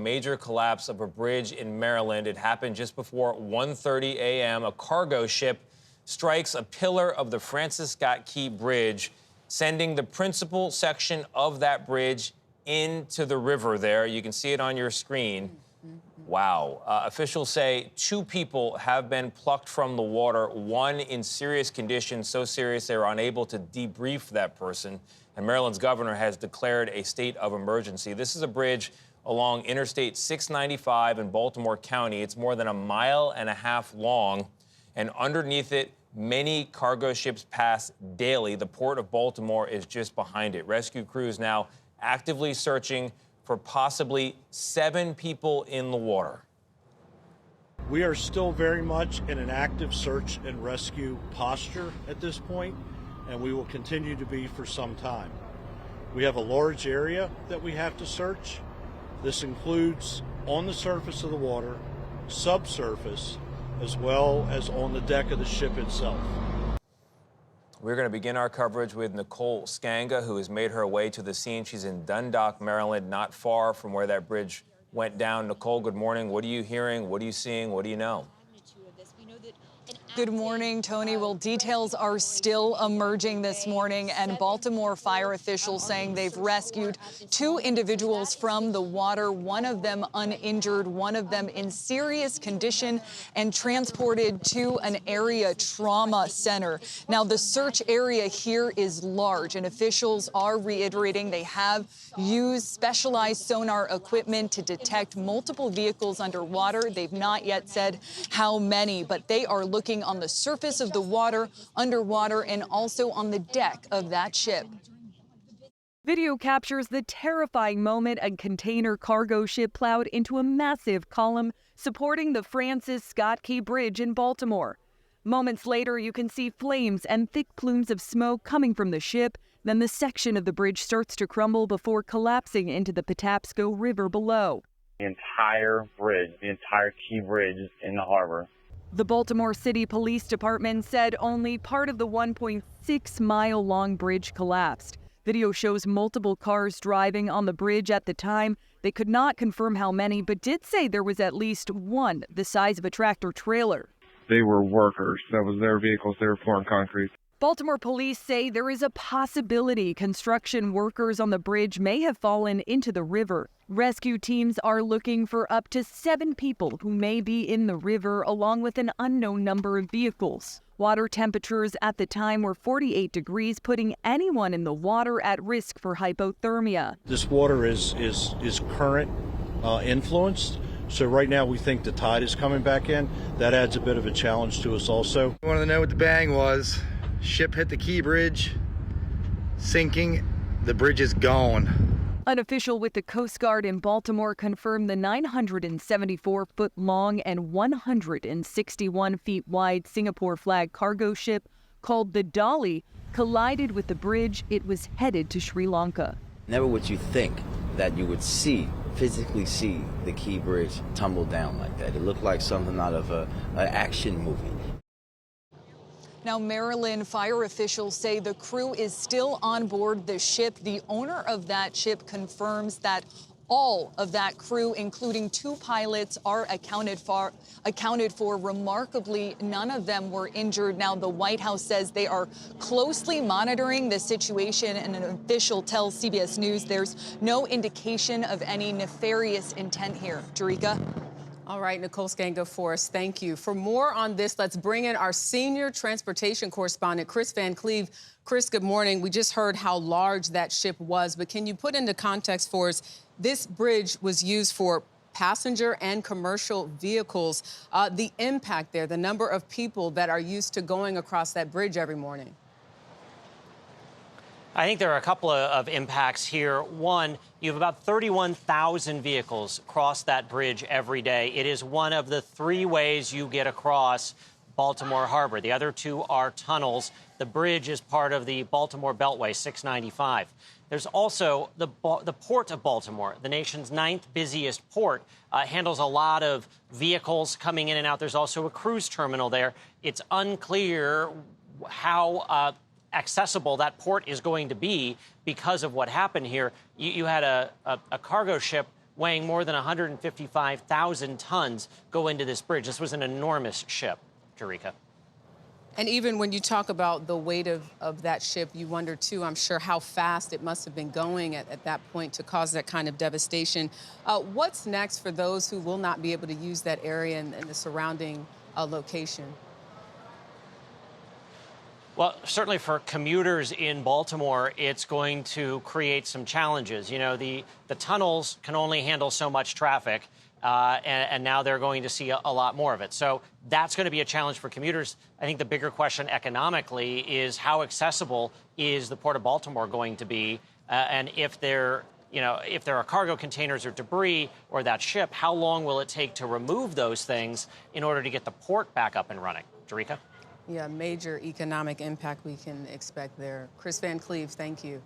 Major collapse of a bridge in Maryland. It happened just before 1:30 a.m. A cargo ship strikes a pillar of the Francis Scott Key Bridge, sending the principal section of that bridge into the river there. You can see it on your screen. Wow. Officials say 2 people have been plucked from the water, 1 in serious condition, so serious they were unable to debrief that person. And Maryland's governor has declared a state of emergency. This is a bridge along Interstate 695 in Baltimore County. It's more than 1.5 miles long, and underneath it, many cargo ships pass daily. The Port of Baltimore is just behind it. Rescue crews now actively searching for possibly 7 people in the water. We are still very much in an active search and rescue posture at this point, and we will continue to be for some time. We have a large area that we have to search. This includes on the surface of the water, subsurface, as well as on the deck of the ship itself. We're going to begin our coverage with Nicole Skanga, who has made her way to the scene. She's in Dundalk, Maryland, not far from where that bridge went down. Nicole, good morning. What are you hearing? What are you seeing? What do you know? Good morning, Tony. Well, details are still emerging this morning, and Baltimore fire officials saying they've rescued 2 individuals from the water, one of them uninjured, one of them in serious condition, and transported to an area trauma center. Now, the search area here is large, and officials are reiterating they have used specialized sonar equipment to detect multiple vehicles underwater. They've not yet said how many, but they are looking on the surface of the water, underwater, and also on the deck of that ship. Video captures the terrifying moment a container cargo ship plowed into a massive column supporting the Francis Scott Key Bridge in Baltimore. Moments later, you can see flames and thick plumes of smoke coming from the ship. Then the section of the bridge starts to crumble before collapsing into the Patapsco River below. The entire bridge, the entire Key Bridge is in the harbor. The Baltimore City Police Department said only part of the 1.6-mile-long bridge collapsed. Video shows multiple cars driving on the bridge at the time. They could not confirm how many, but did say there was at least one the size of a tractor trailer. They were workers. That was their vehicles. They were pouring concrete. Baltimore police say there is a possibility construction workers on the bridge may have fallen into the river. Rescue teams are looking for up to 7 people who may be in the river, along with an unknown number of vehicles. Water temperatures at the time were 48 degrees, putting anyone in the water at risk for hypothermia. This water is current influenced. So right now we think the tide is coming back in. That adds a bit of a challenge to us also. I wanted to know what the bang was. Ship hit the Key Bridge, sinking. The bridge is gone. An official with the Coast Guard in Baltimore confirmed the 974-foot long and 161 feet wide Singapore flag cargo ship called the Dolly collided with the bridge. It was headed to Sri Lanka. Never would you think that you would physically see the Key Bridge tumble down like that. It looked like something out of an action movie. Now, Maryland fire officials say the crew is still on board the ship. The owner of that ship confirms that all of that crew, including 2 pilots, are accounted for. Remarkably, none of them were injured. Now, the White House says they are closely monitoring the situation, and an official tells CBS News there's no indication of any nefarious intent here. Jerika? All right, Nicole Skanga for us, thank you. For more on this, let's bring in our senior transportation correspondent, Chris Van Cleave. Chris, good morning. We just heard how large that ship was, but can you put into context for us, this bridge was used for passenger and commercial vehicles. The impact there, the number of people that are used to going across that bridge every morning. I think there are a couple of impacts here. One, you have about 31,000 vehicles cross that bridge every day. It is one of the 3 ways you get across Baltimore Harbor. The other 2 are tunnels. The bridge is part of the Baltimore Beltway, 695. There's also the Port of Baltimore, the nation's 9th busiest port, handles a lot of vehicles coming in and out. There's also a cruise terminal there. It's unclear how accessible that port is going to be because of what happened here. You had a cargo ship weighing more than 155,000 tons go into this bridge. This was an enormous ship, Jerika. And even when you talk about the weight of that ship, you wonder, too, I'm sure, how fast it must have been going at that point to cause that kind of devastation. What's next for those who will not be able to use that area and the surrounding location? Well, certainly for commuters in Baltimore, it's going to create some challenges. You know, the tunnels can only handle so much traffic, and now they're going to see a lot more of it. So that's going to be a challenge for commuters. I think the bigger question economically is how accessible is the Port of Baltimore going to be, and if there are cargo containers or debris or that ship, how long will it take to remove those things in order to get the port back up and running? Jerika? Yeah, major economic impact we can expect there. Chris Van Cleave, thank you.